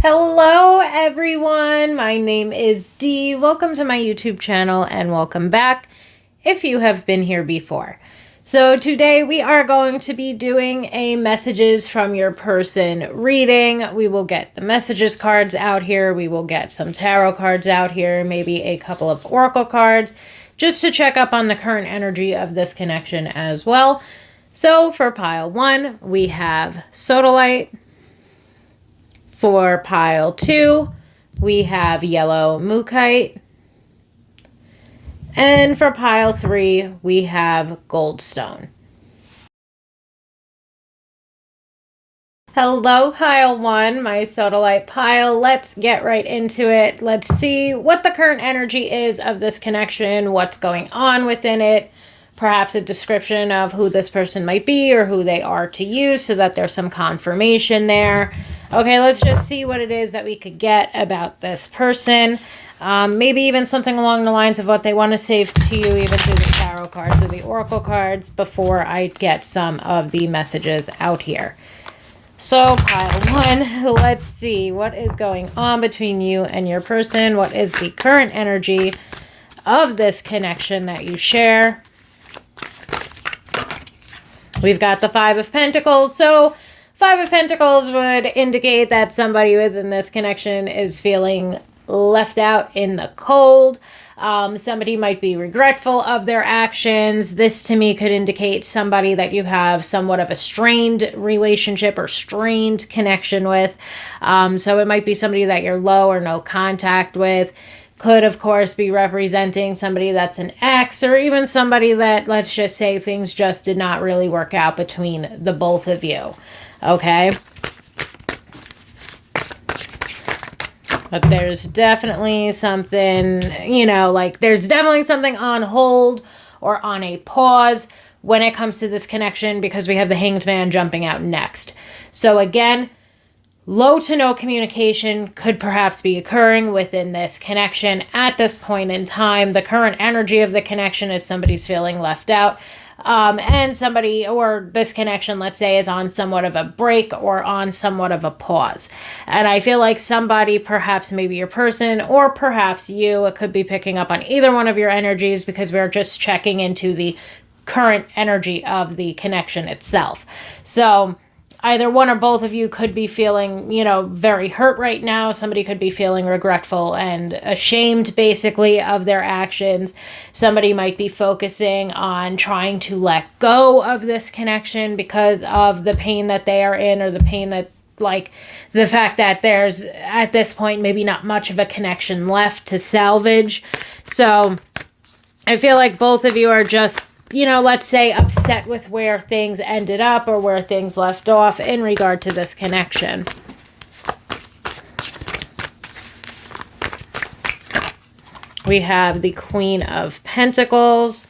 Hello everyone, my name is Dee. Welcome to my YouTube channel and welcome back if you have been here before. So today we are going to be doing a messages from your person reading. We will get the messages cards out here. We will get some tarot cards out here, maybe a couple of oracle cards, just to check up on the current energy of this connection as well. So for pile 1, we have sodalite. For pile 2, we have yellow mookaite. And for pile 3, we have goldstone. Hello, pile 1, my sodalite pile. Let's get right into it. Let's see what the current energy is of this connection, what's going on within it, perhaps a description of who this person might be or who they are to you so that there's some confirmation there. Okay, let's just see what it is that we could get about this person. Maybe even something along the lines of what they want to say to you, even through the tarot cards or the oracle cards, before I get some of the messages out here. So pile 1, let's see what is going on between you and your person. What is the current energy of this connection that you share? We've got the 5 of Pentacles. So 5 of Pentacles would indicate that somebody within this connection is feeling left out in the cold. Somebody might be regretful of their actions. This to me could indicate somebody that you have somewhat of a strained relationship or strained connection with. So it might be somebody that you're low or no contact with. Could, of course, be representing somebody that's an ex, or even somebody that, let's just say, things just did not really work out between the both of you. Okay? But there's definitely something, there's definitely something on hold or on a pause when it comes to this connection, because we have the Hanged Man jumping out next. So again, low to no communication could perhaps be occurring within this connection at this point in time. The current energy of the connection is somebody's feeling left out. And somebody, or this connection, let's say, is on somewhat of a break or on somewhat of a pause. And I feel like somebody, perhaps maybe your person, or perhaps you, it could be picking up on either one of your energies, because we're just checking into the current energy of the connection itself. So either one or both of you could be feeling, very hurt right now. Somebody could be feeling regretful and ashamed, basically, of their actions. Somebody might be focusing on trying to let go of this connection because of the pain that they are in, or the pain that, the fact that there's, at this point, maybe not much of a connection left to salvage. So I feel like both of you are just, let's say, upset with where things ended up or where things left off in regard to this connection. We have the Queen of Pentacles.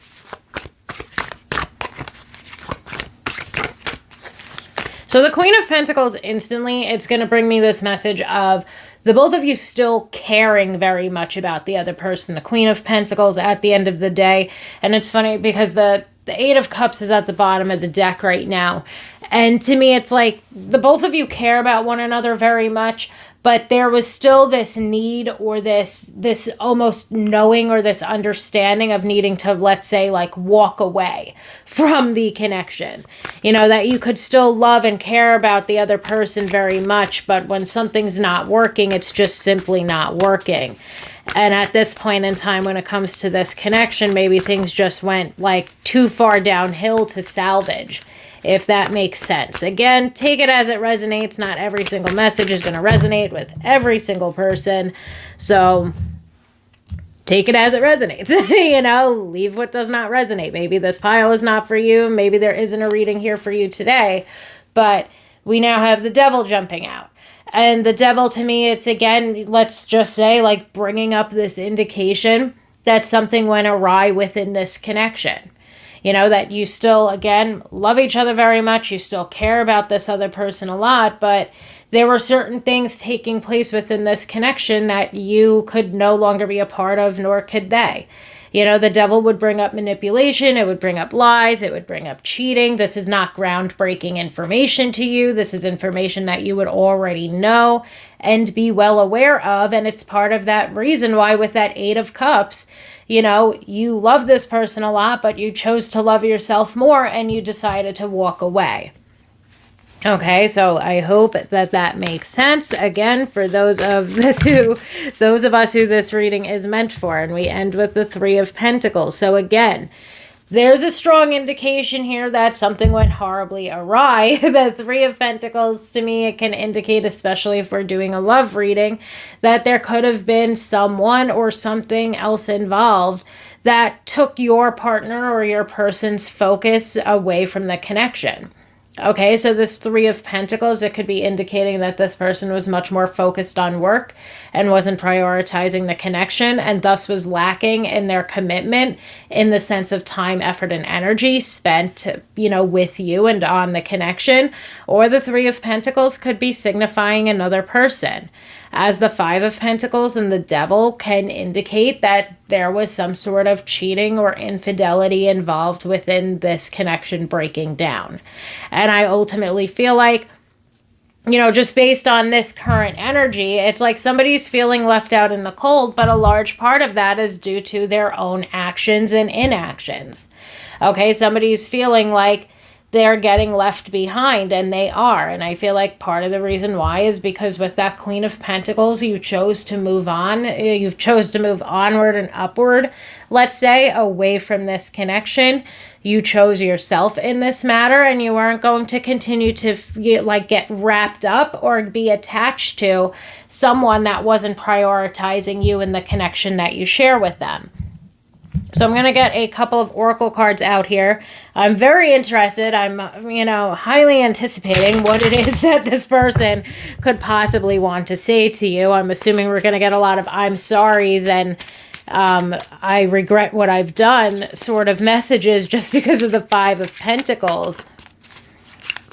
So the Queen of Pentacles, instantly, it's going to bring me this message of the both of you still caring very much about the other person. The Queen of Pentacles at the end of the day. And it's funny because the 8 of Cups is at the bottom of the deck right now. And to me, it's like the both of you care about one another very much, but there was still this need, or this almost knowing, or this understanding of needing to, let's say, walk away from the connection. That you could still love and care about the other person very much, but when something's not working, it's just simply not working. And at this point in time, when it comes to this connection, maybe things just went too far downhill to salvage, if that makes sense. Again, take it as it resonates. Not every single message is going to resonate with every single person. So take it as it resonates. Leave what does not resonate. Maybe this pile is not for you. Maybe there isn't a reading here for you today. But we now have the Devil jumping out. And the Devil, to me, it's, again, let's just say, bringing up this indication that something went awry within this connection. That you still, again, love each other very much. You still care about this other person a lot, but there were certain things taking place within this connection that you could no longer be a part of, nor could they. You know, the devil would bring up manipulation, it would bring up lies, it would bring up cheating. This is not groundbreaking information to you. This is information that you would already know and be well aware of. And it's part of that reason why with that Eight of Cups, you know, you love this person a lot, but you chose to love yourself more and you decided to walk away. Okay, so I hope that that makes sense. Again, for those of us who this reading is meant for, and we end with the Three of Pentacles. So again, there's a strong indication here that something went horribly awry. The Three of Pentacles, to me, it can indicate, especially if we're doing a love reading, that there could have been someone or something else involved that took your partner or your person's focus away from the connection. Okay, so this Three of Pentacles, it could be indicating that this person was much more focused on work and wasn't prioritizing the connection, and thus was lacking in their commitment in the sense of time, effort, and energy spent, you know, with you and on the connection. Or the Three of Pentacles could be signifying another person, as the Five of Pentacles and the Devil can indicate that there was some sort of cheating or infidelity involved within this connection breaking down. And I ultimately feel like, you know, just based on this current energy, it's like somebody's feeling left out in the cold, but a large part of that is due to their own actions and inactions. Okay, somebody's feeling like they're getting left behind, and they are. And I feel like part of the reason why is because with that Queen of Pentacles, you chose to move on. You've chose to move onward and upward, let's say, away from this connection. You chose yourself in this matter, and you aren't going to continue to get wrapped up or be attached to someone that wasn't prioritizing you and the connection that you share with them. So I'm going to get a couple of oracle cards out here. I'm very interested. I'm, highly anticipating what it is that this person could possibly want to say to you. I'm assuming we're going to get a lot of I'm sorries and I regret what I've done sort of messages just because of the Five of Pentacles.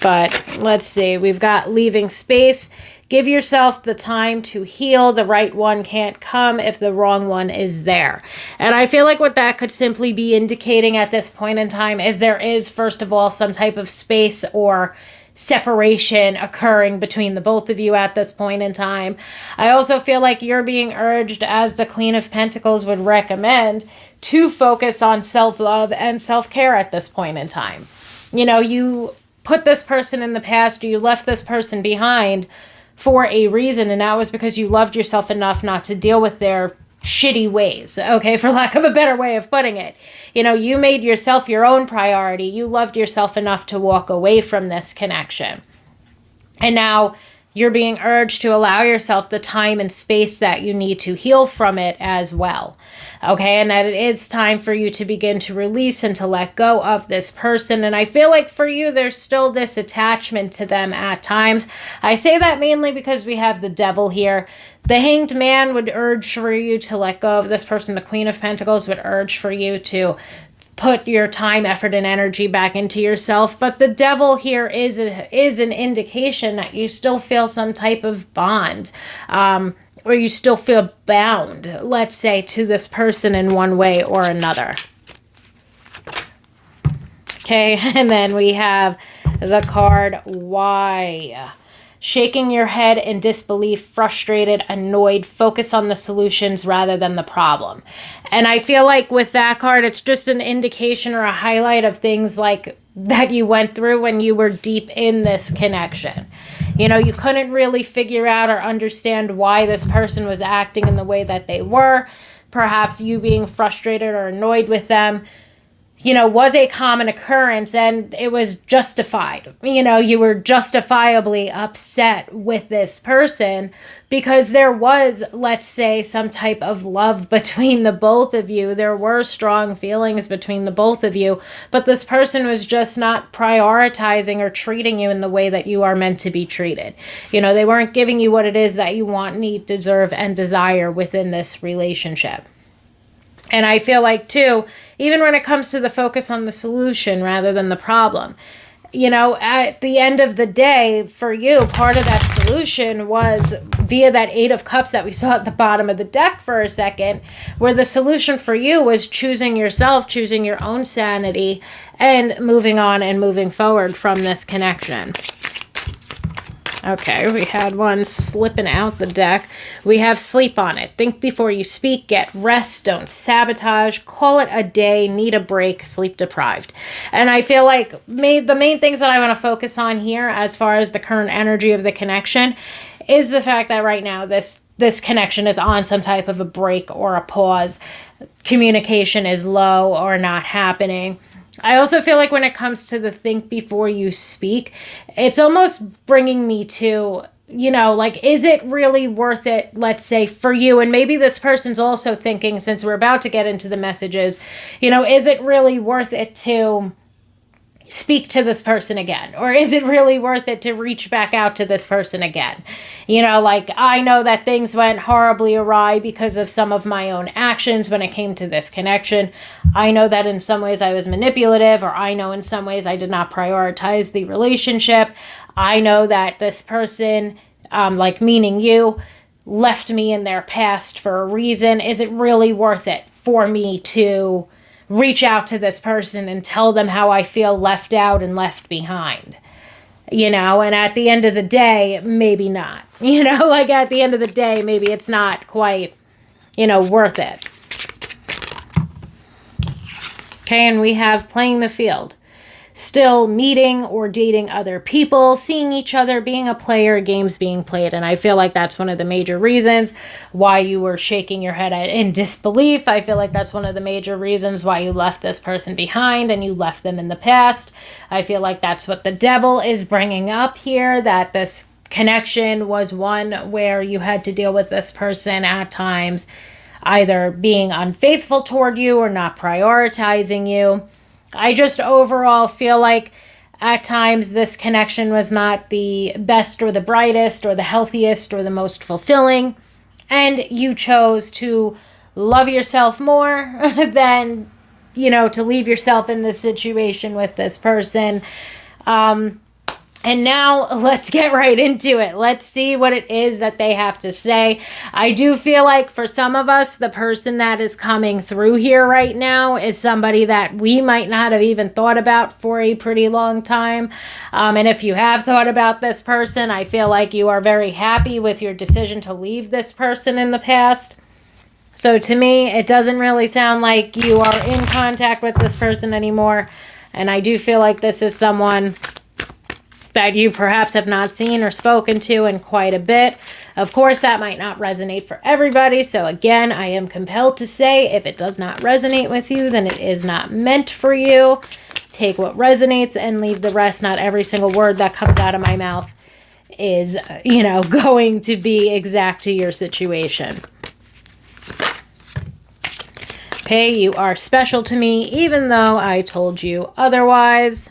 But let's see. We've got leaving space. Give yourself the time to heal. The right one can't come if the wrong one is there. And I feel like what that could simply be indicating at this point in time is there is, first of all, some type of space or separation occurring between the both of you at this point in time. I also feel like you're being urged, as the Queen of Pentacles would recommend, to focus on self-love and self-care at this point in time. You know, you put this person in the past, or you left this person behind for a reason, and that was because you loved yourself enough not to deal with their shitty ways, okay, for lack of a better way of putting it. You know, you made yourself your own priority. You loved yourself enough to walk away from this connection. And now you're being urged to allow yourself the time and space that you need to heal from it as well. Okay, and that it is time for you to begin to release and to let go of this person. And I feel like for you, there's still this attachment to them at times. I say that mainly because we have the Devil here. The Hanged Man would urge for you to let go of this person. The Queen of Pentacles would urge for you to put your time, effort, and energy back into yourself. But the Devil here is an indication that you still feel some type of bond, or you still feel bound, let's say, to this person in one way or another. Okay, and then we have the card Why. Shaking your head in disbelief, frustrated, annoyed, focus on the solutions rather than the problem. And I feel like with that card, it's just an indication or a highlight of things like that you went through when you were deep in this connection. You know, you couldn't really figure out or understand why this person was acting in the way that they were. Perhaps you being frustrated or annoyed with them, you know, was a common occurrence, and it was justified. You know, you were justifiably upset with this person because there was, let's say, some type of love between the both of you. There were strong feelings between the both of you, but this person was just not prioritizing or treating you in the way that you are meant to be treated. You know, they weren't giving you what it is that you want, need, deserve, and desire within this relationship. And I feel like, too, even when it comes to the focus on the solution rather than the problem, you know, at the end of the day, for you, part of that solution was via that Eight of Cups that we saw at the bottom of the deck for a second, where the solution for you was choosing yourself, choosing your own sanity, and moving on and moving forward from this connection. Okay, we had one slipping out the deck. We have sleep on it. Think before you speak, get rest, don't sabotage, call it a day, need a break, sleep deprived. And I feel like the main things that I want to focus on here as far as the current energy of the connection is the fact that right now this connection is on some type of a break or a pause. Communication is low or not happening. I also feel like when it comes to the think before you speak, it's almost bringing me to, you know, like, is it really worth it, let's say, for you? And maybe this person's also thinking, since we're about to get into the messages, you know, is it really worth it to speak to this person again? Or is it really worth it to reach back out to this person again? You know, like, I know that things went horribly awry because of some of my own actions when it came to this connection. I know that in some ways I was manipulative, or I know in some ways I did not prioritize the relationship. I know that this person, like meaning you, left me in their past for a reason. Is it really worth it for me to reach out to this person and tell them how I feel left out and left behind? You know, and at the end of the day, maybe not. You know, like, at the end of the day, maybe it's not quite, you know, worth it. Okay, and we have playing the field. Still meeting or dating other people, seeing each other, being a player, games being played. And I feel like that's one of the major reasons why you were shaking your head in disbelief. I feel like that's one of the major reasons why you left this person behind and you left them in the past. I feel like that's what the devil is bringing up here, that this connection was one where you had to deal with this person at times either being unfaithful toward you or not prioritizing you. I just overall feel like at times this connection was not the best or the brightest or the healthiest or the most fulfilling, and you chose to love yourself more than, you know, to leave yourself in this situation with this person. And now let's get right into it. Let's see what it is that they have to say. I do feel like for some of us, the person that is coming through here right now is somebody that we might not have even thought about for a pretty long time. And if you have thought about this person, I feel like you are very happy with your decision to leave this person in the past. So to me, it doesn't really sound like you are in contact with this person anymore. And I do feel like this is someone that you perhaps have not seen or spoken to in quite a bit. Of course, that might not resonate for everybody. So again, I am compelled to say, if it does not resonate with you, then it is not meant for you. Take what resonates and leave the rest. Not every single word that comes out of my mouth is, you know, going to be exact to your situation. Okay, you are special to me, even though I told you otherwise.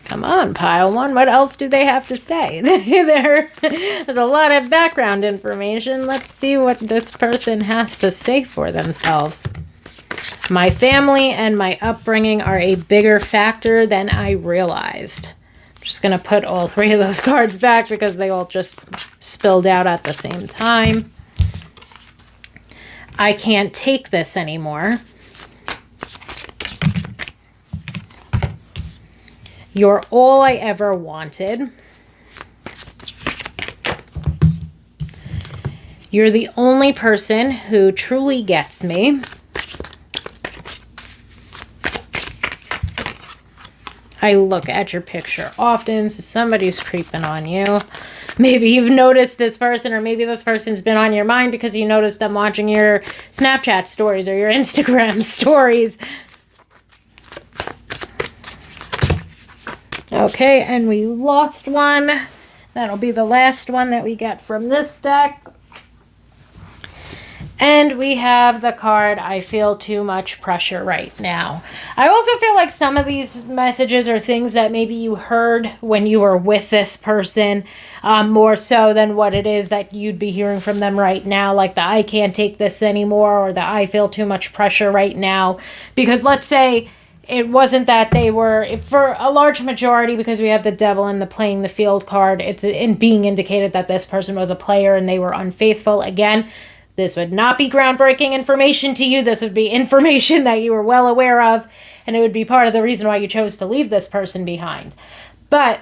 Come on, pile one. What else do they have to say? There's a lot of background information. Let's see what this person has to say for themselves. My family and my upbringing are a bigger factor than I realized. I'm just going to put all three of those cards back because they all just spilled out at the same time. I can't take this anymore. You're all I ever wanted. You're the only person who truly gets me. I look at your picture often, so somebody's creeping on you. Maybe you've noticed this person, or maybe this person's been on your mind because you noticed them watching your Snapchat stories or your Instagram stories. Okay, and we lost one. That'll be the last one that we get from this deck. And we have the card, I feel too much pressure right now. I also feel like some of these messages are things that maybe you heard when you were with this person, more so than what it is that you'd be hearing from them right now, like the I can't take this anymore, or the I feel too much pressure right now. Because let's say it wasn't that they were, for a large majority, because we have the devil and the playing the field card, it's in being indicated that this person was a player and they were unfaithful. Again, this would not be groundbreaking information to you. This would be information that you were well aware of, and it would be part of the reason why you chose to leave this person behind. But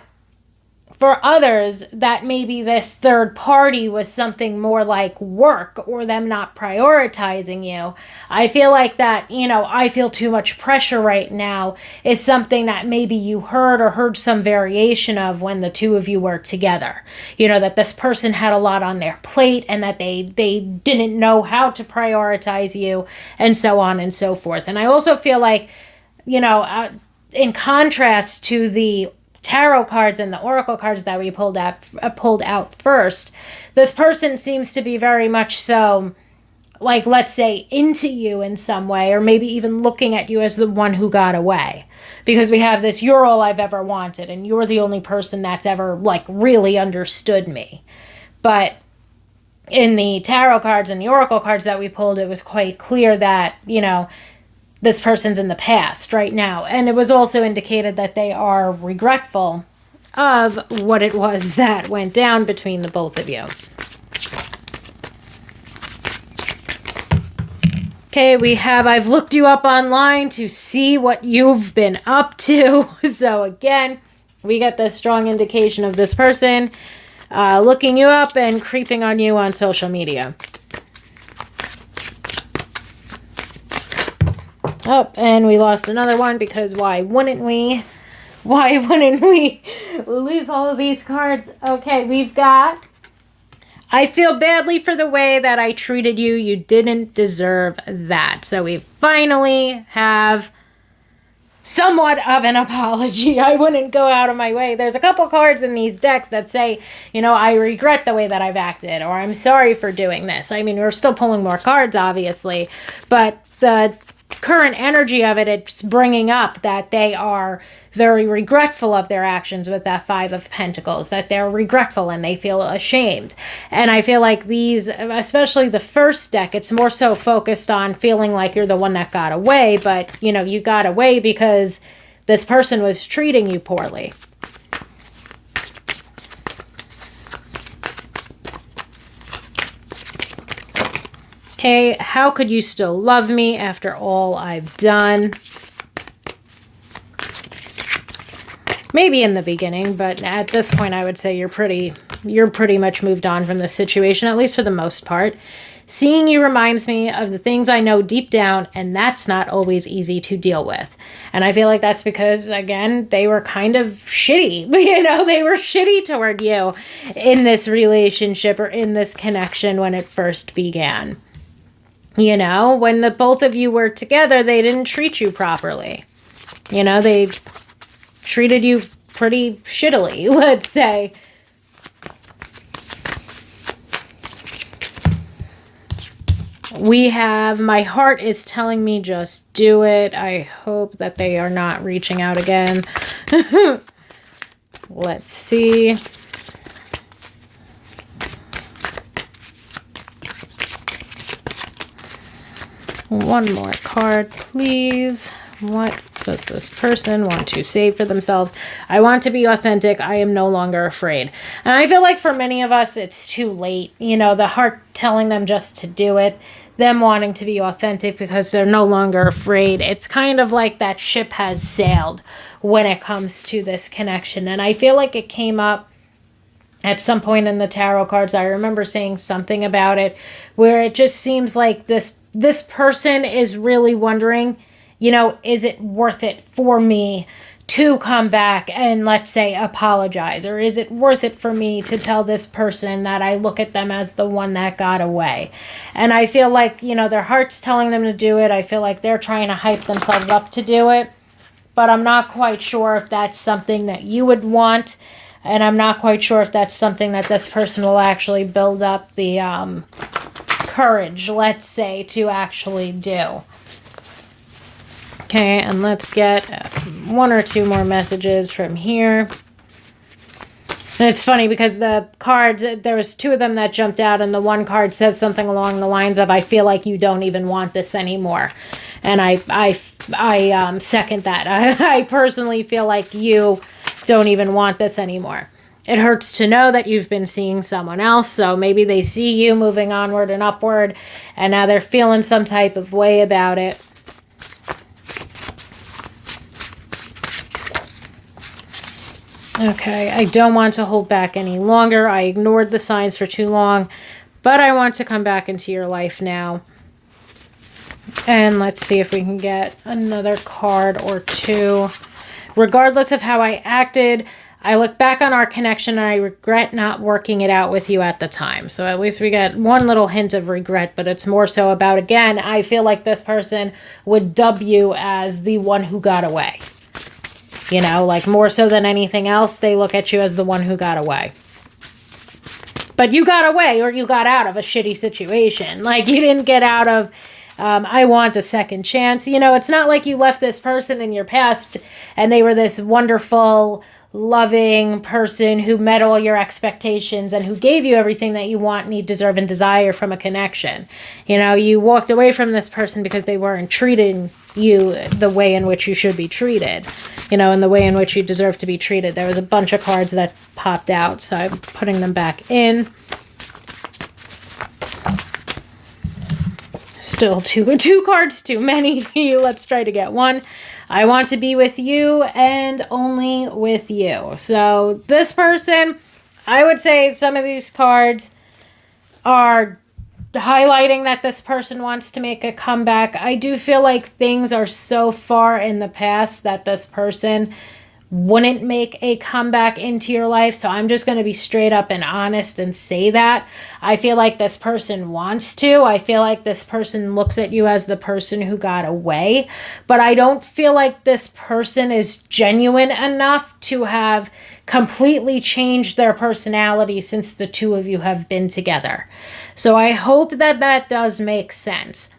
for others, that maybe this third party was something more like work or them not prioritizing you. I feel like that, I feel too much pressure right now is something that maybe you heard some variation of when the two of you were together. That this person had a lot on their plate and that they didn't know how to prioritize you, and so on and so forth. And I also feel like, in contrast to the tarot cards and the oracle cards that we pulled out first, this person seems to be very much so, like, let's say, into you in some way, or maybe even looking at you as the one who got away. Because we have this, you're all I've ever wanted, and you're the only person that's ever, like, really understood me. But in the tarot cards and the oracle cards that we pulled, it was quite clear that, this person's in the past right now. And it was also indicated that they are regretful of what it was that went down between the both of you. Okay, we have, I've looked you up online to see what you've been up to. So again, we get the strong indication of this person looking you up and creeping on you on social media. Oh, and we lost another one, because why wouldn't we? Why wouldn't we lose all of these cards? Okay, we've got, I feel badly for the way that I treated you. You didn't deserve that. So we finally have somewhat of an apology. I wouldn't go out of my way. There's a couple cards in these decks that say, I regret the way that I've acted, or I'm sorry for doing this. I mean, we're still pulling more cards, obviously, but the current energy of it, it's bringing up that they are very regretful of their actions with that Five of Pentacles, that they're regretful and they feel ashamed. And I feel like these, especially the first deck, it's more so focused on feeling like you're the one that got away, but you got away because this person was treating you poorly. Okay, how could you still love me after all I've done? Maybe in the beginning, but at this point I would say you're pretty much moved on from the situation, at least for the most part. Seeing you reminds me of the things I know deep down, and that's not always easy to deal with. And I feel like that's because, again, they were kind of shitty. They were shitty toward you in this relationship or in this connection when it first began. When the both of you were together, they didn't treat you properly. They treated you pretty shittily, let's say. We have, my heart is telling me just do it. I hope that they are not reaching out again. Let's see. One more card, please. What does this person want to say for themselves? I want to be authentic. I am no longer afraid. And I feel like for many of us, it's too late. The heart telling them just to do it. Them wanting to be authentic because they're no longer afraid. It's kind of like that ship has sailed when it comes to this connection. And I feel like it came up at some point in the tarot cards. I remember saying something about it where it just seems like this person is really wondering, is it worth it for me to come back and, let's say, apologize? Or is it worth it for me to tell this person that I look at them as the one that got away? And I feel like, their heart's telling them to do it. I feel like they're trying to hype themselves up to do it. But I'm not quite sure if that's something that you would want. And I'm not quite sure if that's something that this person will actually build up the courage, let's say, to actually do. Okay, and let's get one or two more messages from here. And it's funny because the cards, there was two of them that jumped out, and the one card says something along the lines of, I feel like you don't even want this anymore. And I second that. I personally feel like you don't even want this anymore. It hurts to know that you've been seeing someone else, so maybe they see you moving onward and upward, and now they're feeling some type of way about it. Okay, I don't want to hold back any longer. I ignored the signs for too long, but I want to come back into your life now. And let's see if we can get another card or two. Regardless of how I acted, I look back on our connection and I regret not working it out with you at the time. So at least we get one little hint of regret, but it's more so about, again, I feel like this person would dub you as the one who got away. You know, like more so than anything else, they look at you as the one who got away. But you got away, or you got out of a shitty situation. Like, you didn't get out of, I want a second chance. You know, it's not like you left this person in your past and they were this wonderful, loving person who met all your expectations and who gave you everything that you want, need, deserve, and desire from a connection. You know, you walked away from this person because they weren't treating you the way in which you should be treated, you know, in the way in which you deserve to be treated. There was a bunch of cards that popped out, so I'm putting them back in. Still two cards too many. Let's try to get one. I want to be with you and only with you. So this person, I would say some of these cards are highlighting that this person wants to make a comeback. I do feel like things are so far in the past that this person wouldn't make a comeback into your life. So I'm just going to be straight up and honest and say that. I feel like this person wants to. I feel like this person looks at you as the person who got away. But I don't feel like this person is genuine enough to have completely changed their personality since the two of you have been together. So I hope that that does make sense.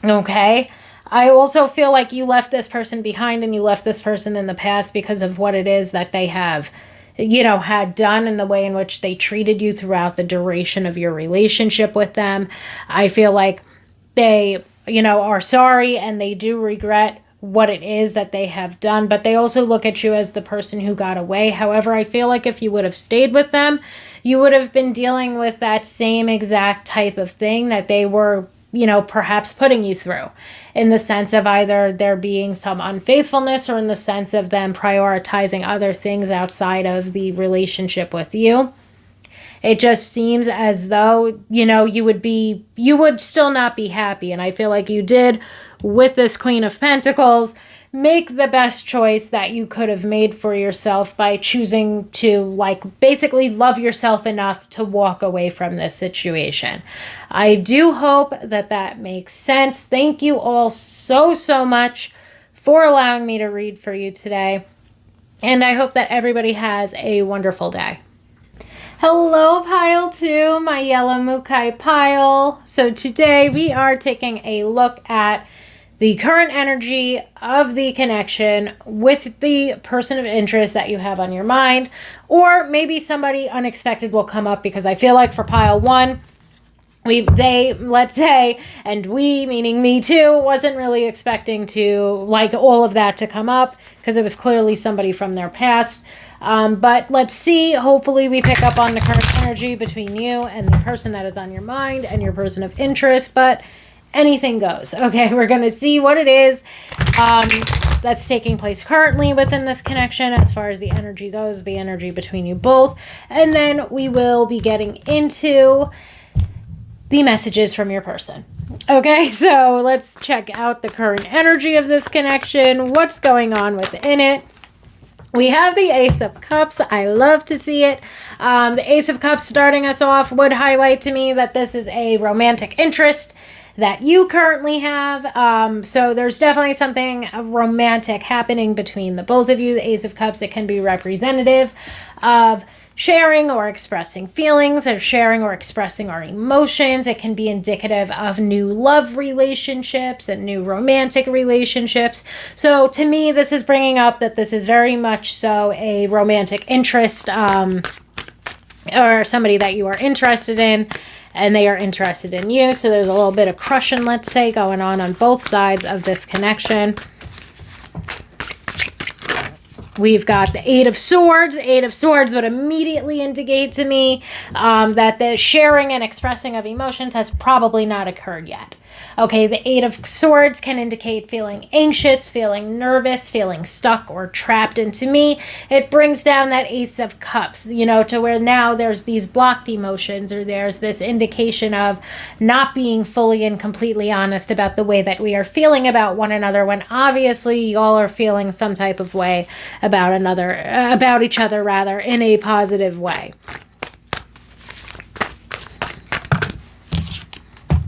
Okay? I also feel like you left this person behind and you left this person in the past because of what it is that they have, you know, had done and the way in which they treated you throughout the duration of your relationship with them. I feel like they, you know, are sorry and they do regret what it is that they have done, but they also look at you as the person who got away. However, I feel like if you would have stayed with them, you would have been dealing with that same exact type of thing that they were, you know, perhaps putting you through, in the sense of either there being some unfaithfulness or in the sense of them prioritizing other things outside of the relationship with you. It just seems as though, you know, you would still not be happy. And I feel like you did, with this Queen of Pentacles, make the best choice that you could have made for yourself by choosing to, like, basically love yourself enough to walk away from this situation. I do hope that that makes sense. Thank you all so, so much for allowing me to read for you today. And I hope that everybody has a wonderful day. Hello, Pile 2, my yellow Mukai pile. So today we are taking a look at the current energy of the connection with the person of interest that you have on your mind, or maybe somebody unexpected will come up, because I feel like for Pile 1, let's say, and we, meaning me too, wasn't really expecting to, like, all of that to come up, because it was clearly somebody from their past. But let's see, hopefully we pick up on the current energy between you and the person that is on your mind and your person of interest, but anything goes. Okay, we're going to see what it is that's taking place currently within this connection as far as the energy goes, the energy between you both, and then we will be getting into the messages from your person. Okay, so let's check out the current energy of this connection, what's going on within it. We have the Ace of Cups. I love to see it. The Ace of Cups starting us off would highlight to me that this is a romantic interest that you currently have. So there's definitely something romantic happening between the both of you. The Ace of Cups, it can be representative of sharing or expressing feelings, or sharing or expressing our emotions. It can be indicative of new love relationships and new romantic relationships. So to me, this is bringing up that this is very much so a romantic interest, or somebody that you are interested in, and they are interested in you. So there's a little bit of crushing, let's say, going on both sides of this connection. We've got the Eight of Swords. Eight of Swords would immediately indicate to me that the sharing and expressing of emotions has probably not occurred yet. Okay, the Eight of Swords can indicate feeling anxious, feeling nervous, feeling stuck or trapped. And to me, it brings down that Ace of Cups, to where now there's these blocked emotions, or there's this indication of not being fully and completely honest about the way that we are feeling about one another, when obviously y'all are feeling some type of way about each other, in a positive way.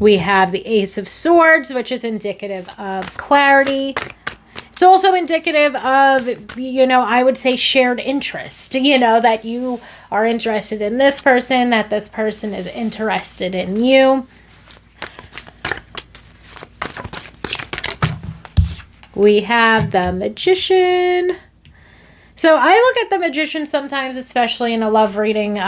We have the Ace of Swords, which is indicative of clarity. It's also indicative of, I would say shared interest, that you are interested in this person, that this person is interested in you. We have the Magician. So I look at the Magician sometimes, especially in a love reading,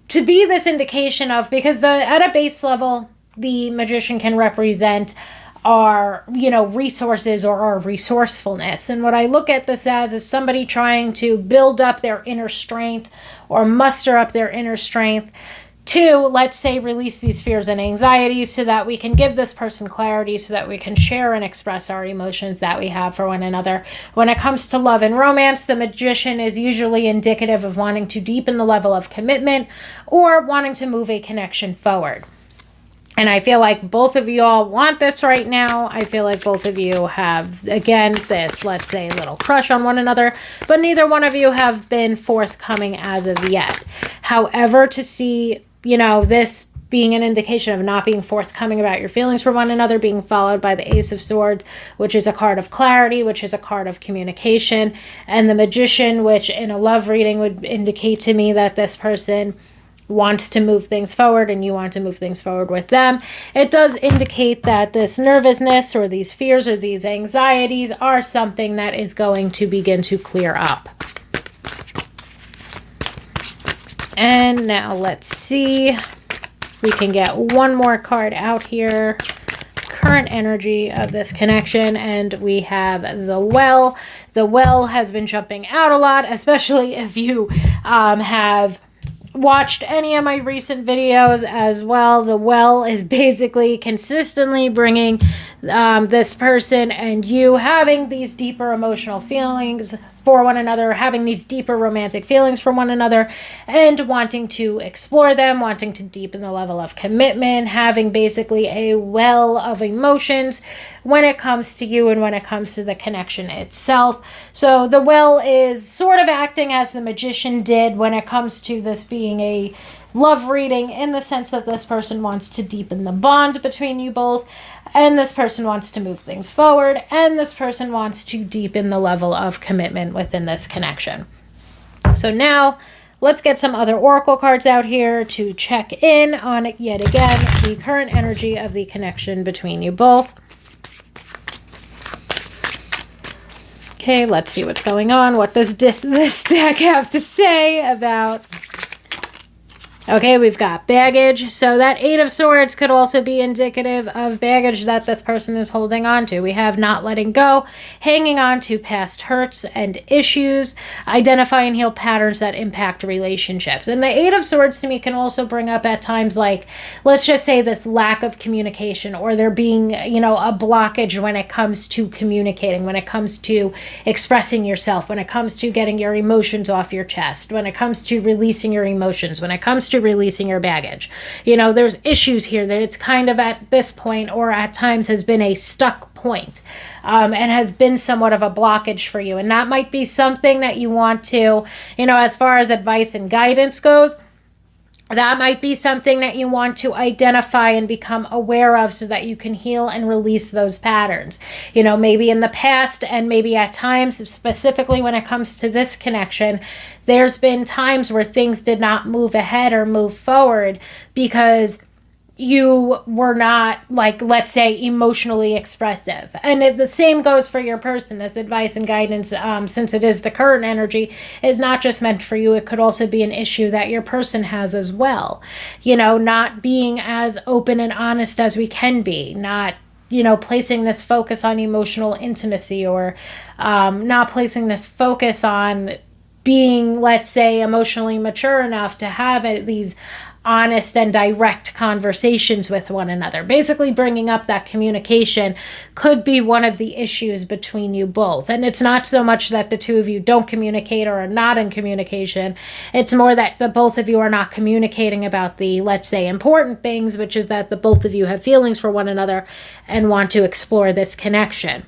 to be this indication of, because at a base level, the Magician can represent our, resources or our resourcefulness. And what I look at this as is somebody trying to build up their inner strength or muster up their inner strength to, let's say, release these fears and anxieties so that we can give this person clarity, so that we can share and express our emotions that we have for one another. When it comes to love and romance, the Magician is usually indicative of wanting to deepen the level of commitment or wanting to move a connection forward. And I feel like both of you all want this right now. I feel like both of you have, again, this, let's say, little crush on one another, but neither one of you have been forthcoming as of yet. However, to see, this being an indication of not being forthcoming about your feelings for one another, being followed by the Ace of Swords, which is a card of clarity, which is a card of communication, and the Magician, which in a love reading would indicate to me that this person wants to move things forward and you want to move things forward with them. It does indicate that this nervousness or these fears or these anxieties are something that is going to begin to clear up. And now let's see if we can get one more card out here. Current energy of this connection, and we have the Well. The Well has been jumping out a lot, especially if you have watched any of my recent videos as well. The Well is basically consistently bringing this person and you having these deeper emotional feelings for one another, having these deeper romantic feelings for one another, and wanting to explore them, wanting to deepen the level of commitment, having basically a well of emotions when it comes to you and when it comes to the connection itself. So the Well is sort of acting as the Magician did when it comes to this being a love reading, in the sense that this person wants to deepen the bond between you both, and this person wants to move things forward, and this person wants to deepen the level of commitment within this connection. So now let's get some other oracle cards out here to check in on it yet again, the current energy of the connection between you both. Okay, let's see what's going on. What does this deck have to say about... Okay, we've got baggage. So that Eight of Swords could also be indicative of baggage that this person is holding on to. We have not letting go, hanging on to past hurts and issues, identify and heal patterns that impact relationships. And the Eight of Swords to me can also bring up at times like, let's just say this lack of communication, or there being, a blockage when it comes to communicating, when it comes to expressing yourself, when it comes to getting your emotions off your chest, when it comes to releasing your emotions, when it comes to releasing your baggage. There's issues here that it's kind of at this point, or at times has been a stuck point, and has been somewhat of a blockage for you. And that might be something that you want to, as far as advice and guidance goes, That might be something that you want to identify and become aware of so that you can heal and release those patterns. Maybe in the past and maybe at times, specifically when it comes to this connection, there's been times where things did not move ahead or move forward because you were not, let's say, emotionally expressive. And the same goes for your person. This advice and guidance, since it is the current energy, is not just meant for you. It could also be an issue that your person has as well. Not being as open and honest as we can be, not placing this focus on emotional intimacy, or not placing this focus on being, let's say, emotionally mature enough to have these honest and direct conversations with one another. Basically, bringing up that communication could be one of the issues between you both. And it's not so much that the two of you don't communicate or are not in communication. It's more that the both of you are not communicating about the, let's say, important things, which is that the both of you have feelings for one another and want to explore this connection.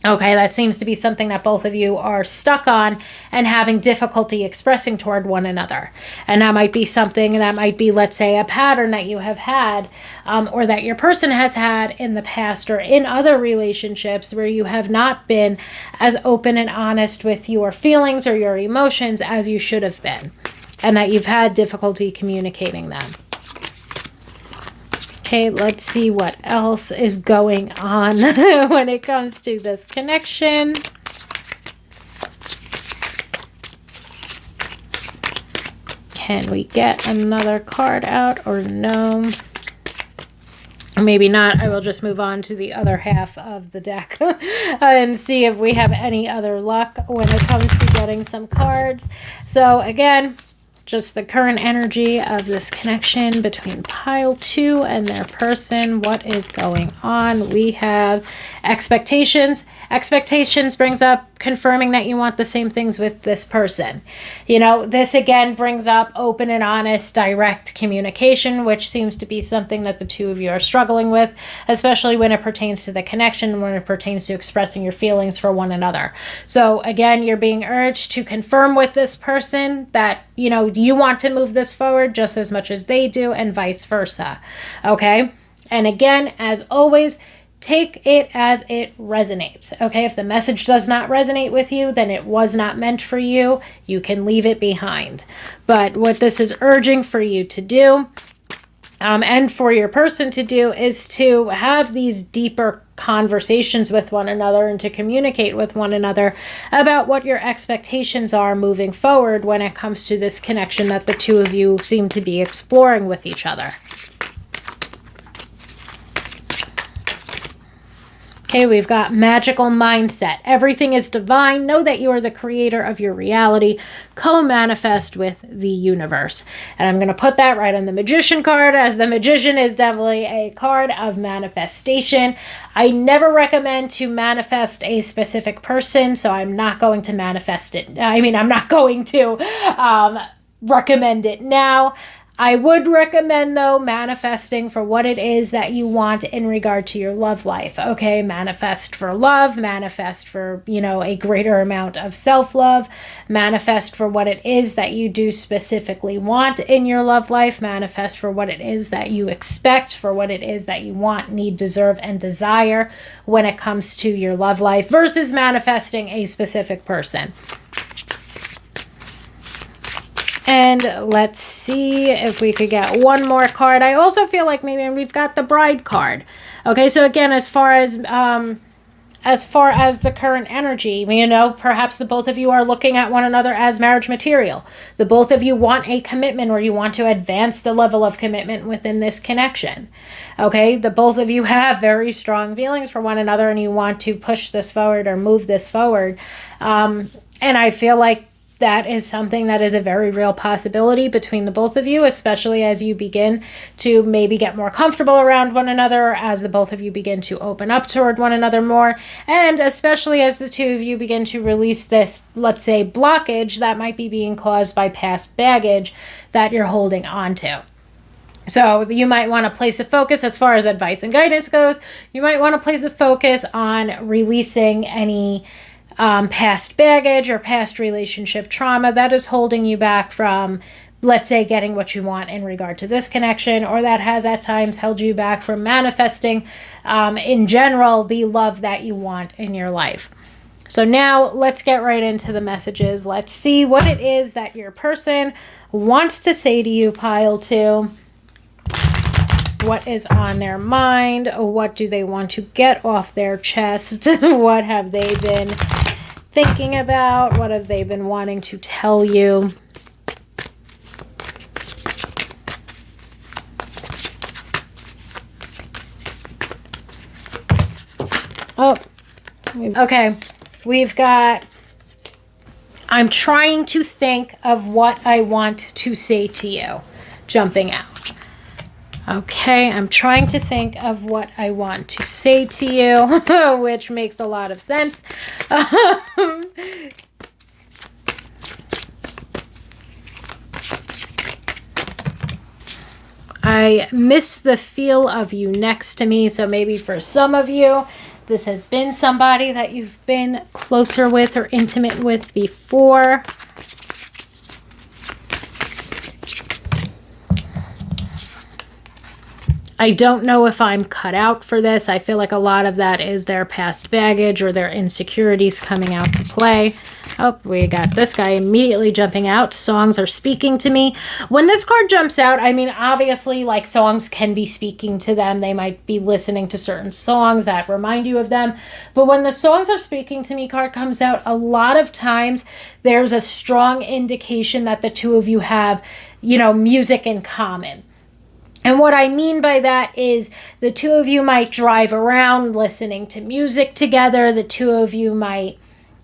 Okay, that seems to be something that both of you are stuck on and having difficulty expressing toward one another. And that might be something that might be, let's say, a pattern that you have had, or that your person has had in the past or in other relationships where you have not been as open and honest with your feelings or your emotions as you should have been, and that you've had difficulty communicating them. Okay, let's see what else is going on when it comes to this connection. Can we get another card out or no? Maybe not. I will just move on to the other half of the deck and see if we have any other luck when it comes to getting some cards. So again, just the current energy of this connection between pile 2 and their person. What is going on? We have expectations. Expectations brings up confirming that you want the same things with this person. This again brings up open and honest, direct communication, which seems to be something that the two of you are struggling with, especially when it pertains to the connection, when it pertains to expressing your feelings for one another. So again, you're being urged to confirm with this person that, you want to move this forward just as much as they do, and vice versa. Okay? And again, as always, take it as it resonates. Okay, if the message does not resonate with you, then it was not meant for you. You can leave it behind. But what this is urging for you to do, and for your person to do, is to have these deeper conversations with one another and to communicate with one another about what your expectations are moving forward when it comes to this connection that the two of you seem to be exploring with each other. Okay, we've got magical mindset. Everything is divine. Know that you are the creator of your reality. Co-manifest with the universe. And I'm going to put that right on the magician card, as the magician is definitely a card of manifestation. I never recommend to manifest a specific person, so I'm not going to manifest it. I'm not going to recommend it now. I would recommend, though, manifesting for what it is that you want in regard to your love life. Okay, manifest for love, manifest for, a greater amount of self-love, manifest for what it is that you do specifically want in your love life, manifest for what it is that you expect, for what it is that you want, need, deserve, and desire when it comes to your love life, versus manifesting a specific person. And let's see if we could get one more card. I also feel like maybe we've got the bride card. Okay, so again, as far as the current energy, perhaps the both of you are looking at one another as marriage material. The both of you want a commitment, or you want to advance the level of commitment within this connection. Okay, the both of you have very strong feelings for one another and you want to push this forward or move this forward. And I feel like that is something that is a very real possibility between the both of you, especially as you begin to maybe get more comfortable around one another, as the both of you begin to open up toward one another more, and especially as the two of you begin to release this, let's say, blockage that might be being caused by past baggage that you're holding on to. So you might want to place a focus, as far as advice and guidance goes, you might want to place a focus on releasing any past baggage or past relationship trauma that is holding you back from let's say, getting what you want in regard to this connection, or that has at times held you back from manifesting, in general, the love that you want in your life. So now let's get right into the messages. Let's see what it is that your person wants to say to you, pile 2. What is on their mind? What do they want to get off their chest? What have they been thinking about? What have they been wanting to tell you? Oh, okay. We've got, I'm trying to think of what I want to say to you, jumping out. Okay, I'm trying to think of what I want to say to you, which makes a lot of sense. I miss the feel of you next to me. So maybe for some of you, this has been somebody that you've been closer with or intimate with before. I don't know if I'm cut out for this. I feel like a lot of that is their past baggage or their insecurities coming out to play. Oh, we got this guy immediately jumping out. Songs are speaking to me. When this card jumps out, I mean, obviously, like, songs can be speaking to them. They might be listening to certain songs that remind you of them. But when the songs are speaking to me card comes out, a lot of times there's a strong indication that the two of you have, music in common. And what I mean by that is the two of you might drive around listening to music together. The two of you might,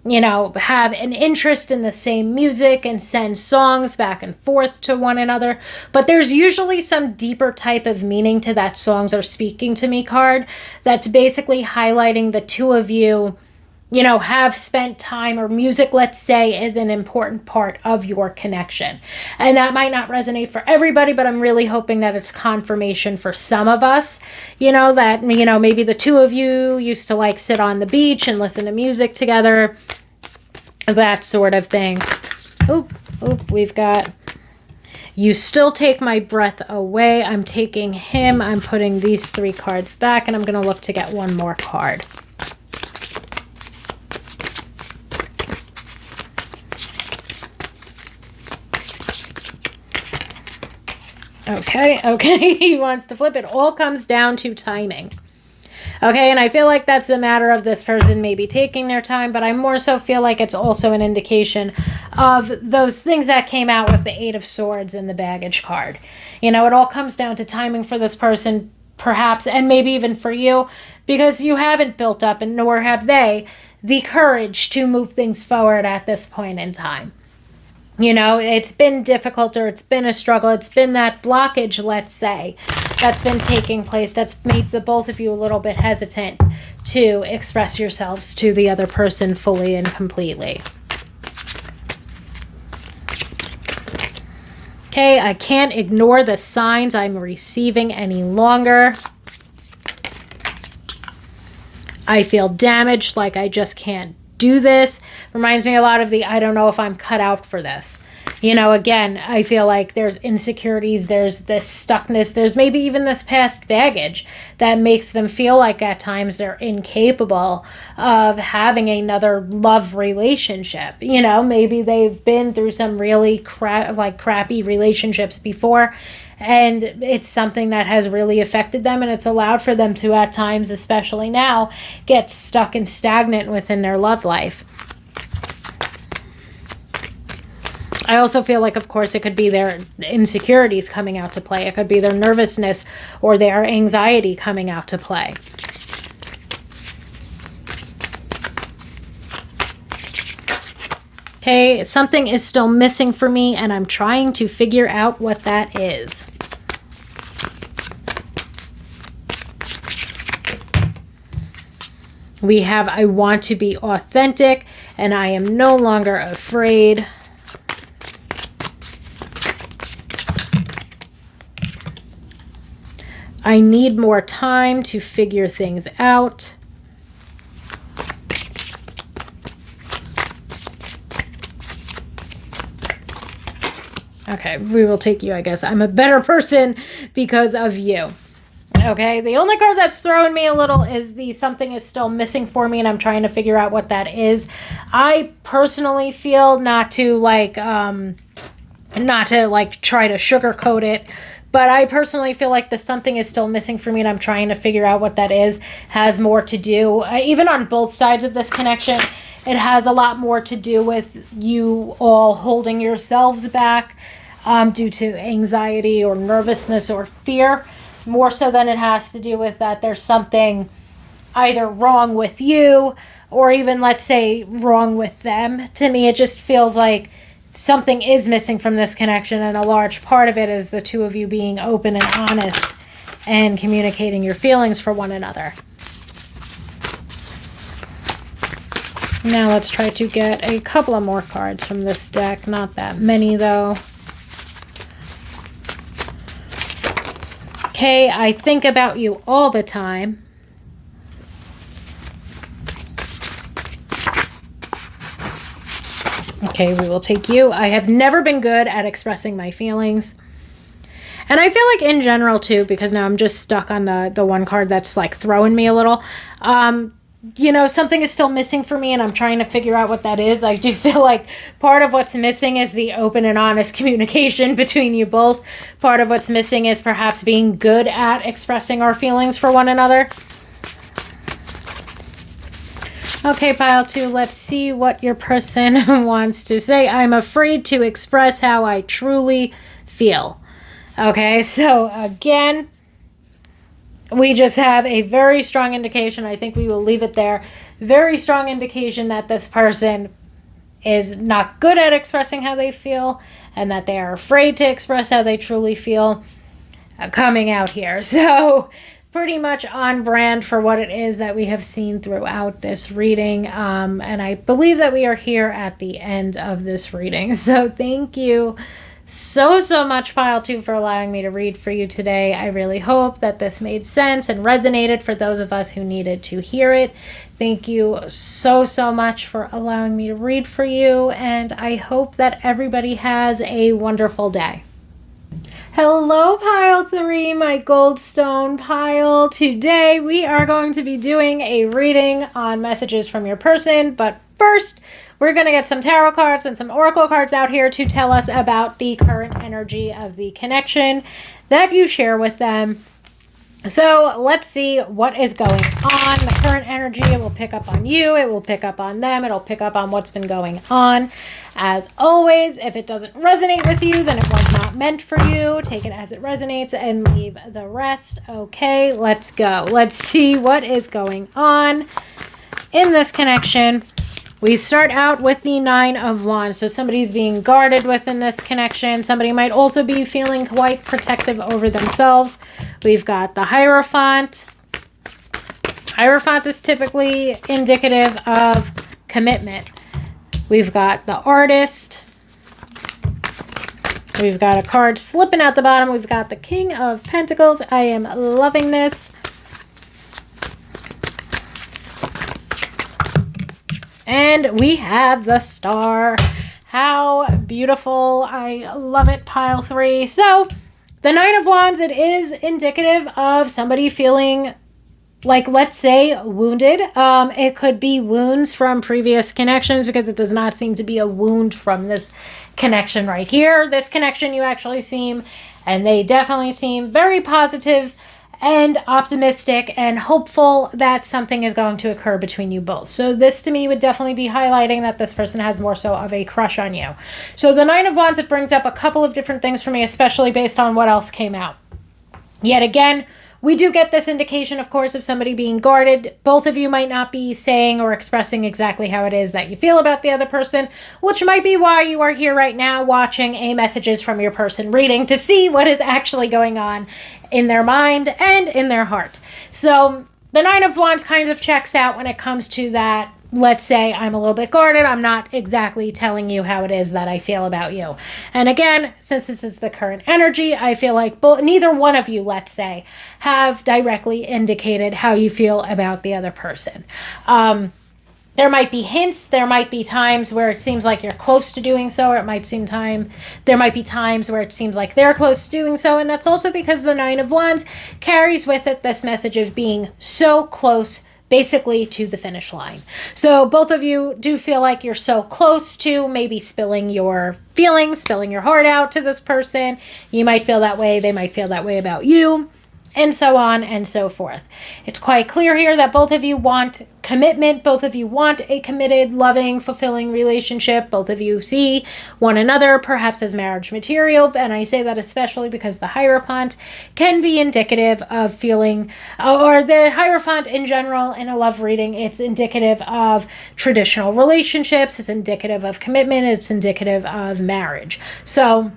have an interest in the same music and send songs back and forth to one another. But there's usually some deeper type of meaning to that songs are speaking to me card that's basically highlighting the two of you, have spent time, or music, let's say, is an important part of your connection. And that might not resonate for everybody, but I'm really hoping that it's confirmation for some of us, that, maybe the two of you used to like sit on the beach and listen to music together, that sort of thing. Oop, we've got, you still take my breath away. I'm taking him. I'm putting these 3 cards back, and I'm going to look to get one more card. Okay, he wants to flip. It all comes down to timing. Okay, and I feel like that's a matter of this person maybe taking their time, but I more so feel like it's also an indication of those things that came out with the 8 of Swords and the baggage card. It all comes down to timing for this person, perhaps, and maybe even for you, because you haven't built up, and nor have they, the courage to move things forward at this point in time. It's been difficult, or it's been a struggle. It's been that blockage, let's say, that's been taking place that's made the both of you a little bit hesitant to express yourselves to the other person fully and completely. Okay, I can't ignore the signs I'm receiving any longer. I feel damaged, like I just can't do this. Reminds me a lot of the I don't know if I'm cut out for this. Again, I feel like there's insecurities, there's this stuckness, there's maybe even this past baggage that makes them feel like at times they're incapable of having another love relationship. Maybe they've been through some really crappy relationships before, and it's something that has really affected them, and it's allowed for them to at times, especially now, get stuck and stagnant within their love life. I also feel like, of course, it could be their insecurities coming out to play. It could be their nervousness or their anxiety coming out to play. Okay, something is still missing for me, and I'm trying to figure out what that is. We have, I want to be authentic, and I am no longer afraid. I need more time to figure things out. Okay, we will take you, I guess. I'm a better person because of you. Okay, the only card that's throwing me a little is the something is still missing for me, and I'm trying to figure out what that is. I personally feel not to try to sugarcoat it, but I personally feel like the something is still missing for me, and I'm trying to figure out what that is. Has more to do, even on both sides of this connection, it has a lot more to do with you all holding yourselves back due to anxiety or nervousness or fear, more so than it has to do with that there's something either wrong with you or even, let's say, wrong with them. To me, it just feels like something is missing from this connection, and a large part of it is the two of you being open and honest and communicating your feelings for one another. Now let's try to get a couple of more cards from this deck. Not that many, though. Okay, I think about you all the time. Okay, we will take you. I have never been good at expressing my feelings. And I feel like in general too, because now I'm just stuck on the one card that's like throwing me a little. Something is still missing for me, and I'm trying to figure out what that is. I do feel like part of what's missing is the open and honest communication between you both. Part of what's missing is perhaps being good at expressing our feelings for one another. Okay, pile 2, let's see what your person wants to say. I'm afraid to express how I truly feel. Okay, so again, we just have a very strong indication. I think we will leave it there. Very strong indication that this person is not good at expressing how they feel and that they are afraid to express how they truly feel coming out here. So pretty much on brand for what it is that we have seen throughout this reading. And I believe that we are here at the end of this reading. So thank you so much, Pile 2, for allowing me to read for you today. I really hope that this made sense and resonated for those of us who needed to hear it. Thank you so much for allowing me to read for you, and I hope that everybody has a wonderful day. Hello, Pile 3, my Goldstone pile. Today we are going to be doing a reading on messages from your person, but first we're going to get some tarot cards and some oracle cards out here to tell us about the current energy of the connection that you share with them. So let's see what is going on. The current energy, it will pick up on you, it will pick up on them, it'll pick up on what's been going on. As always, if it doesn't resonate with you, then it was not meant for you. Take it as it resonates and leave the rest. Okay, let's go. Let's see what is going on in this connection. We start out with the 9 of Wands. So somebody's being guarded within this connection. Somebody might also be feeling quite protective over themselves. We've got the Hierophant. Hierophant is typically indicative of commitment. We've got the Artist. We've got a card slipping out the bottom. We've got the King of Pentacles. I am loving this. And we have the Star. How beautiful. I love it, Pile 3. So the 9 of Wands, it is indicative of somebody feeling like, let's say, wounded. It could be wounds from previous connections, because it does not seem to be a wound from this connection right here. This connection, you actually seem, and they definitely seem very positive and optimistic and hopeful that something is going to occur between you both. So this to me would definitely be highlighting that this person has more so of a crush on you. So the 9 of Wands, it brings up a couple of different things for me, especially based on what else came out. Yet again, we do get this indication, of course, of somebody being guarded. Both of you might not be saying or expressing exactly how it is that you feel about the other person, which might be why you are here right now watching a messages from your person reading, to see what is actually going on in their mind and in their heart. So the 9 of Wands kind of checks out when it comes to that. Let's say I'm a little bit guarded. I'm not exactly telling you how it is that I feel about you. And again, since this is the current energy, I feel like neither one of you, let's say, have directly indicated how you feel about the other person. There might be hints, there might be times where it seems like you're close to doing so, or there might be times where it seems like they're close to doing so, and that's also because the Nine of Wands carries with it this message of being so close basically to the finish line. So both of you do feel like you're so close to maybe spilling your feelings, spilling your heart out to this person. You might feel that way, they might feel that way about you, and so on and so forth. It's quite clear here that both of you want commitment. Both of you want a committed, loving, fulfilling relationship. Both of you see one another perhaps as marriage material. And I say that especially because the Hierophant can be indicative of feeling, or the Hierophant in general in a love reading, it's indicative of traditional relationships. It's indicative of commitment. It's indicative of marriage. So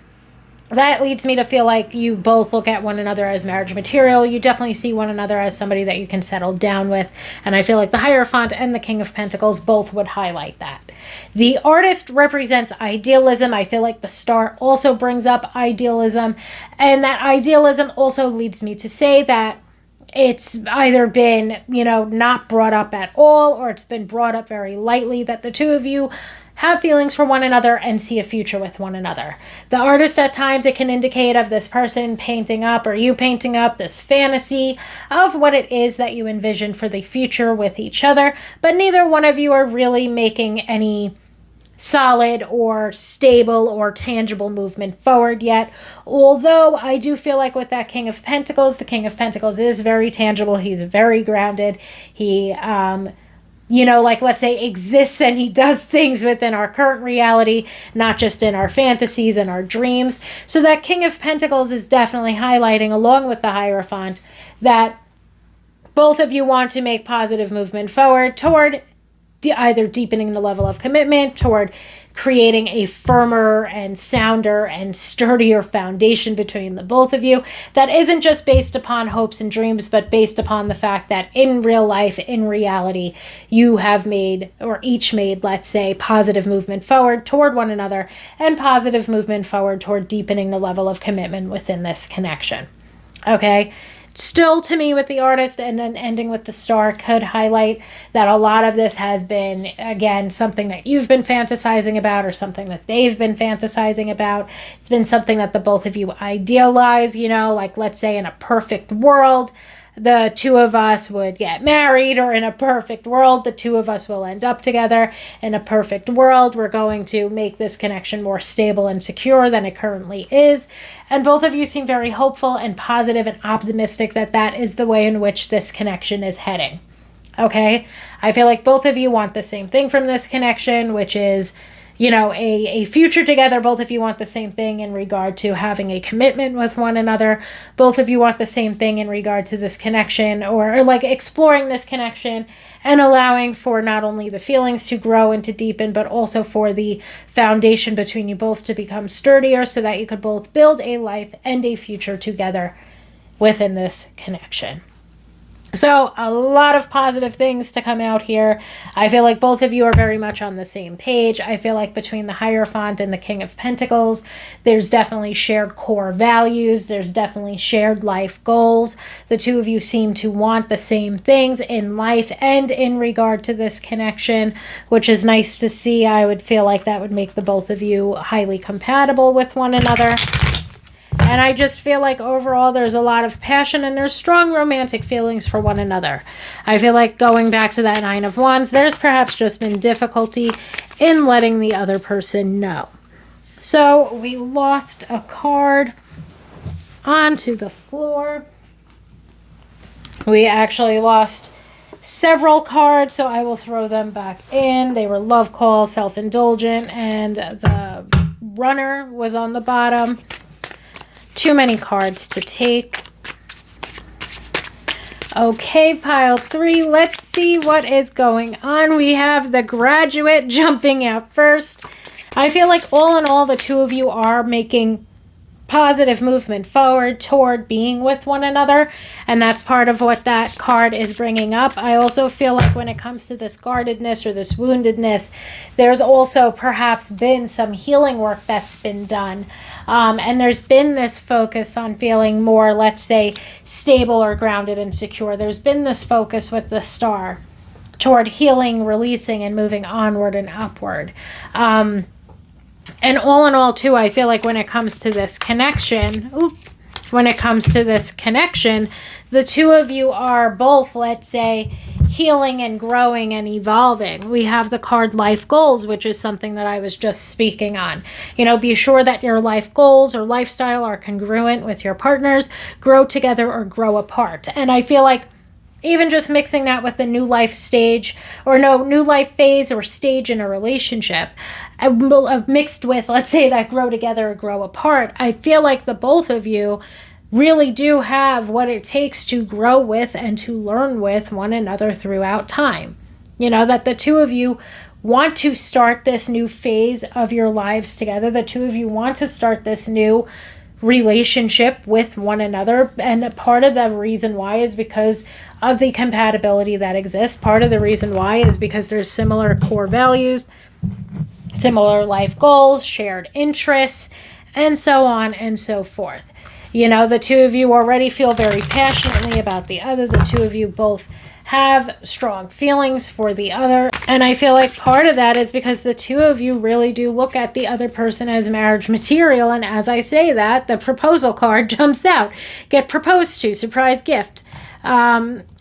that leads me to feel like you both look at one another as marriage material. You definitely see one another as somebody that you can settle down with. And I feel like the Hierophant and the King of Pentacles both would highlight that. The Artist represents idealism. I feel like the Star also brings up idealism. And that idealism also leads me to say that it's either been, not brought up at all, or it's been brought up very lightly, that the two of you have feelings for one another and see a future with one another. The Artist, at times, it can indicate of this person painting up, or you painting up, this fantasy of what it is that you envision for the future with each other, but neither one of you are really making any solid or stable or tangible movement forward yet. Although I do feel like with that King of Pentacles, the King of Pentacles is very tangible. He's very grounded. He, let's say exists, and he does things within our current reality, not just in our fantasies and our dreams. So that King of Pentacles is definitely highlighting, along with the Hierophant, that both of you want to make positive movement forward toward either deepening the level of commitment, toward creating a firmer and sounder and sturdier foundation between the both of you that isn't just based upon hopes and dreams, but based upon the fact that in real life, in reality, you have made, or each made, let's say, positive movement forward toward one another, and positive movement forward toward deepening the level of commitment within this connection. Okay? Still, to me, with the Artist and then ending with the Star could highlight that a lot of this has been, again, something that you've been fantasizing about, or something that they've been fantasizing about. It's been something that the both of you idealize, like, let's say in a perfect world, the two of us would get married, or in a perfect world, the two of us will end up together. In a perfect world, we're going to make this connection more stable and secure than it currently is. And both of you seem very hopeful and positive and optimistic that that is the way in which this connection is heading. Okay? I feel like both of you want the same thing from this connection, which is, a future together. Both of you want the same thing in regard to having a commitment with one another. Both of you want the same thing in regard to this connection, or like exploring this connection and allowing for not only the feelings to grow and to deepen, but also for the foundation between you both to become sturdier, so that you could both build a life and a future together within this connection. So a lot of positive things to come out here. I feel like both of you are very much on the same page. I feel like between the Hierophant and the King of Pentacles, there's definitely shared core values. There's definitely shared life goals. The two of you seem to want the same things in life and in regard to this connection, which is nice to see. I would feel like that would make the both of you highly compatible with one another. And I just feel like overall there's a lot of passion and there's strong romantic feelings for one another. I feel like going back to that Nine of Wands, there's perhaps just been difficulty in letting the other person know. So we lost a card onto the floor. We actually lost several cards, so I will throw them back in. They were Love Call, Self-Indulgent, and the Runner was on the bottom. Too many cards to take. Okay, pile 3. Let's see what is going on. We have the Graduate jumping out first. I feel like all in all, the two of you are making positive movement forward toward being with one another, and that's part of what that card is bringing up. I also feel like when it comes to this guardedness or this woundedness, there's also perhaps been some healing work that's been done, and there's been this focus on feeling more, let's say, stable or grounded and secure. There's been this focus with the Star. toward healing, releasing, and moving onward and upward. And all in all, too, I feel like when it comes to this connection, the two of you are both, let's say, healing and growing and evolving. We have the card life goals, which is something that I was just speaking on. Be sure that your life goals or lifestyle are congruent with your partners, grow together or grow apart. And I feel like even just mixing that with a new life stage new life phase or stage in a relationship, mixed with, let's say, that grow together or grow apart, I feel like the both of you really do have what it takes to grow with and to learn with one another throughout time. That the two of you want to start this new phase of your lives together. The two of you want to start this new relationship with one another, and part of the reason why is because of the compatibility that exists. Part of the reason why is because there's similar core values, similar life goals, shared interests, and so on and so forth. The two of you already feel very passionately about the other. The two of you both have strong feelings for the other. And I feel like part of that is because the two of you really do look at the other person as marriage material. And as I say that, the proposal card jumps out. Get proposed to, surprise gift.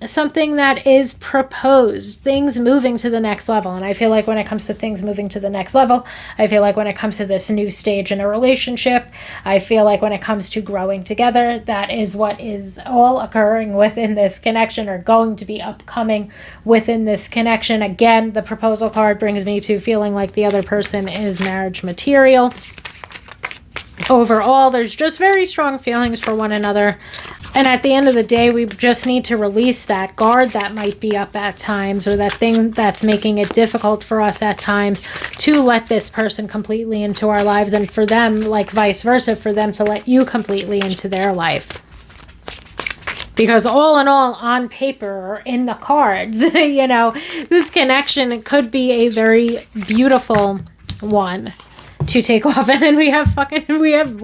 Something that is proposed, things moving to the next level. And I feel like when it comes to things moving to the next level, I feel like when it comes to this new stage in a relationship, I feel like when it comes to growing together, that is what is all occurring within this connection, or going to be upcoming within this connection. Again, the proposal card brings me to feeling like the other person is marriage material. Overall, there's just very strong feelings for one another. And at the end of the day, we just need to release that guard that might be up at times, or that thing that's making it difficult for us at times to let this person completely into our lives, and for them, like vice versa, for them to let you completely into their life. Because all in all, on paper or in the cards, this connection could be a very beautiful one to take off. And then we have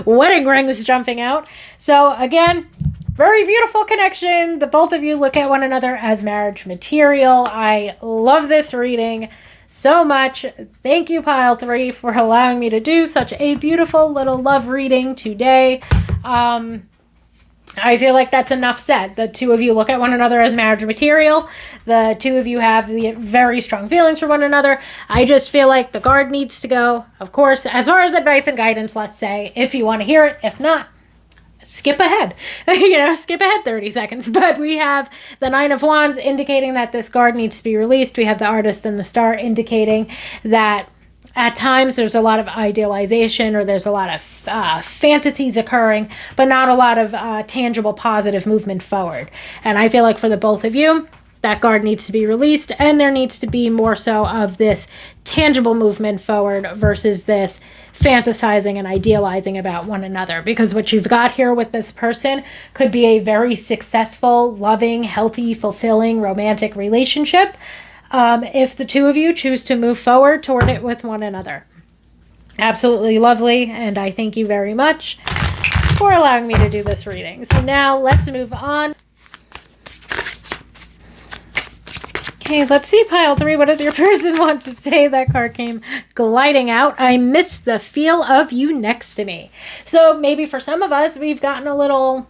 wedding rings jumping out. So again, very beautiful connection. The both of you look at one another as marriage material. I love this reading so much. Thank you, Pile 3, for allowing me to do such a beautiful little love reading today. I feel like that's enough said. The two of you look at one another as marriage material. The two of you have the very strong feelings for one another. I just feel like the guard needs to go. Of course, as far as advice and guidance, let's say, if you want to hear it. If not, skip ahead. Skip ahead 30 seconds. But we have the Nine of Wands indicating that this guard needs to be released. We have the Artist and the Star indicating that at times there's a lot of idealization, or there's a lot of fantasies occurring, but not a lot of tangible positive movement forward. And I feel like for the both of you, that guard needs to be released, and there needs to be more so of this tangible movement forward versus this fantasizing and idealizing about one another. Because what you've got here with this person could be a very successful, loving, healthy, fulfilling, romantic relationship. If the two of you choose to move forward toward it with one another. Absolutely lovely, and I thank you very much for allowing me to do this reading. So now let's move on. Okay, let's see, Pile 3. What does your person want to say? That card came gliding out. I miss the feel of you next to me. So maybe for some of us, we've gotten a little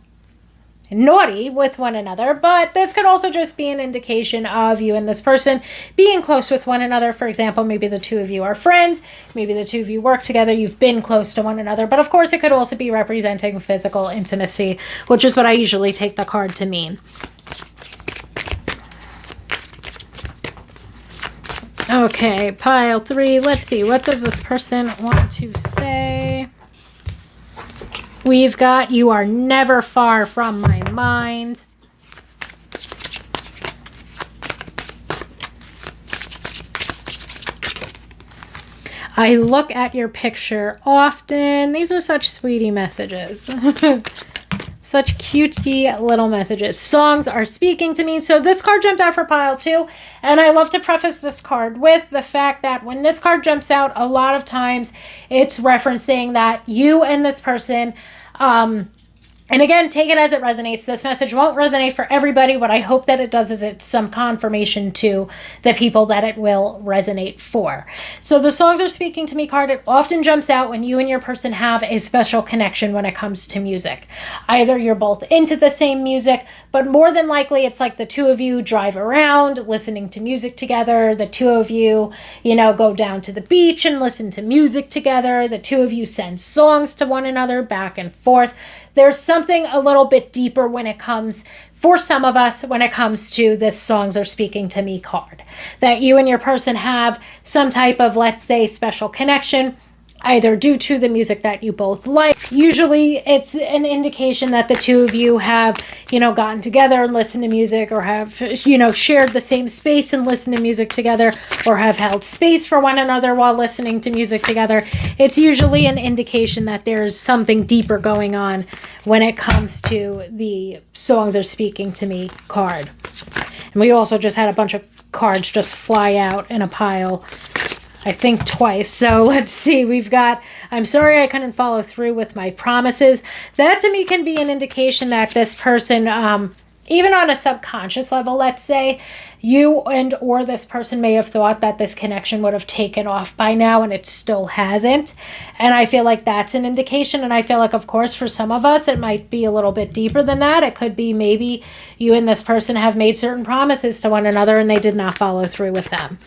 naughty with one another, but this could also just be an indication of you and this person being close with one another. For example, maybe the two of you are friends, maybe the two of you work together, you've been close to one another, but of course it could also be representing physical intimacy, which is what I usually take the card to mean. Okay, Pile 3, let's see, what does this person want to say? We've got, you are never far from my mind. I look at your picture often. These are such sweetie messages. Such cutesy little messages. Songs are speaking to me. So this card jumped out for Pile 2. And I love to preface this card with the fact that when this card jumps out, a lot of times it's referencing that you and this person And again, take it as it resonates. This message won't resonate for everybody. What I hope that it does is it's some confirmation to the people that it will resonate for. So the songs are speaking to me card, it often jumps out when you and your person have a special connection when it comes to music. Either you're both into the same music, but more than likely it's like the two of you drive around listening to music together. The two of you, go down to the beach and listen to music together. The two of you send songs to one another back and forth. There's something a little bit deeper when it comes, for some of us, when it comes to this songs are speaking to me card. That you and your person have some type of, let's say, special connection, either due to the music that you both like. Usually it's an indication that the two of you have, gotten together and listened to music, or have, shared the same space and listened to music together, or have held space for one another while listening to music together. It's usually an indication that there's something deeper going on when it comes to the songs are speaking to me card. And we also just had a bunch of cards just fly out in a pile, I think twice. So let's see. We've got, I'm sorry I couldn't follow through with my promises. That to me can be an indication that this person, even on a subconscious level, let's say, you and or this person may have thought that this connection would have taken off by now, and it still hasn't. And I feel like that's an indication. And I feel like, of course, for some of us, it might be a little bit deeper than that. It could be maybe you and this person have made certain promises to one another and they did not follow through with them,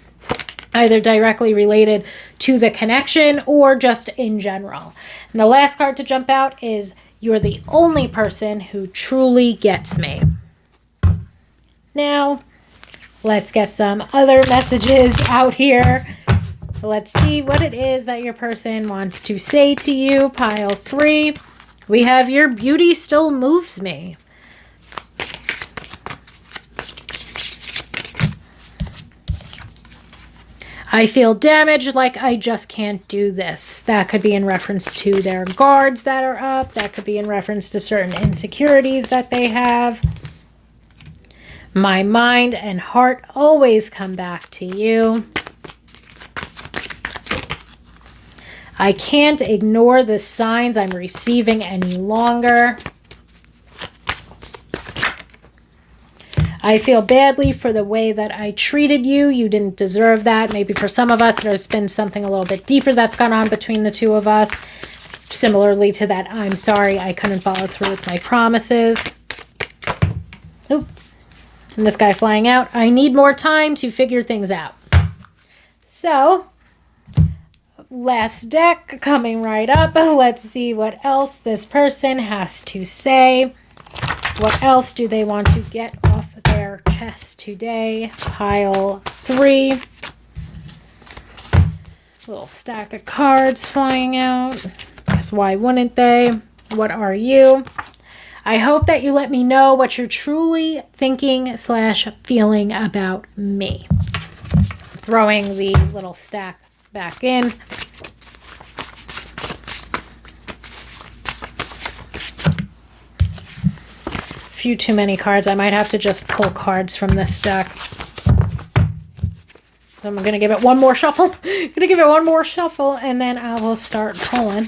either directly related to the connection or just in general. And the last card to jump out is, you're the only person who truly gets me. Now, let's get some other messages out here. Let's see what it is that your person wants to say to you. Pile 3. We have, your beauty still moves me. I feel damaged, like I just can't do this. That could be in reference to their guards that are up. That could be in reference to certain insecurities that they have. My mind and heart always come back to you. I can't ignore the signs I'm receiving any longer. I feel badly for the way that I treated you. You didn't deserve that. Maybe for some of us, there's been something a little bit deeper that's gone on between the two of us. Similarly to that, I'm sorry I couldn't follow through with my promises. Oop. And this guy flying out. I need more time to figure things out. So, last deck coming right up. Let's see what else this person has to say. What else do they want to get off their chest today? Pile 3. Little stack of cards flying out, because why wouldn't they? What are you? I hope that you let me know what you're truly thinking / feeling about me. Throwing the little stack back in. Few too many cards. I might have to just pull cards from this deck. So I'm going to give it one more shuffle. And then I will start pulling.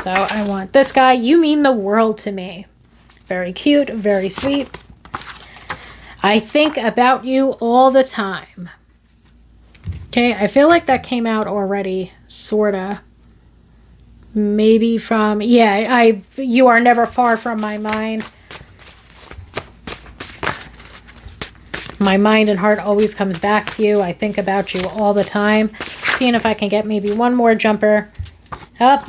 So I want this guy. You mean the world to me. Very cute, very sweet. I think about you all the time. Okay, I feel like that came out already, sorta. Maybe from, you are never far from my mind. My mind and heart always comes back to you. I think about you all the time. Seeing if I can get maybe one more jumper up.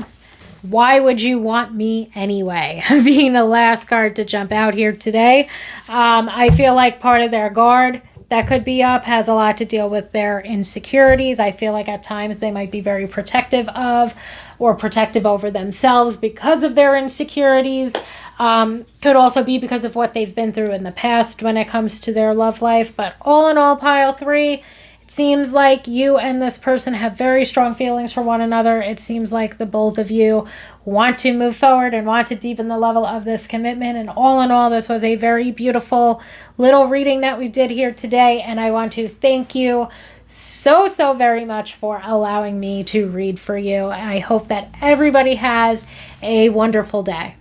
Why would you want me anyway? Being the last card to jump out here today. I feel like part of their guard that could be up has a lot to deal with their insecurities. I feel like at times they might be very protective of or protective over themselves because of their insecurities. Could also be because of what they've been through in the past when it comes to their love life. But all in all, pile 3, it seems like you and this person have very strong feelings for one another. It seems like the both of you want to move forward and want to deepen the level of this commitment. And all in all, this was a very beautiful little reading that we did here today. And I want to thank you so very much for allowing me to read for you. I hope that everybody has a wonderful day.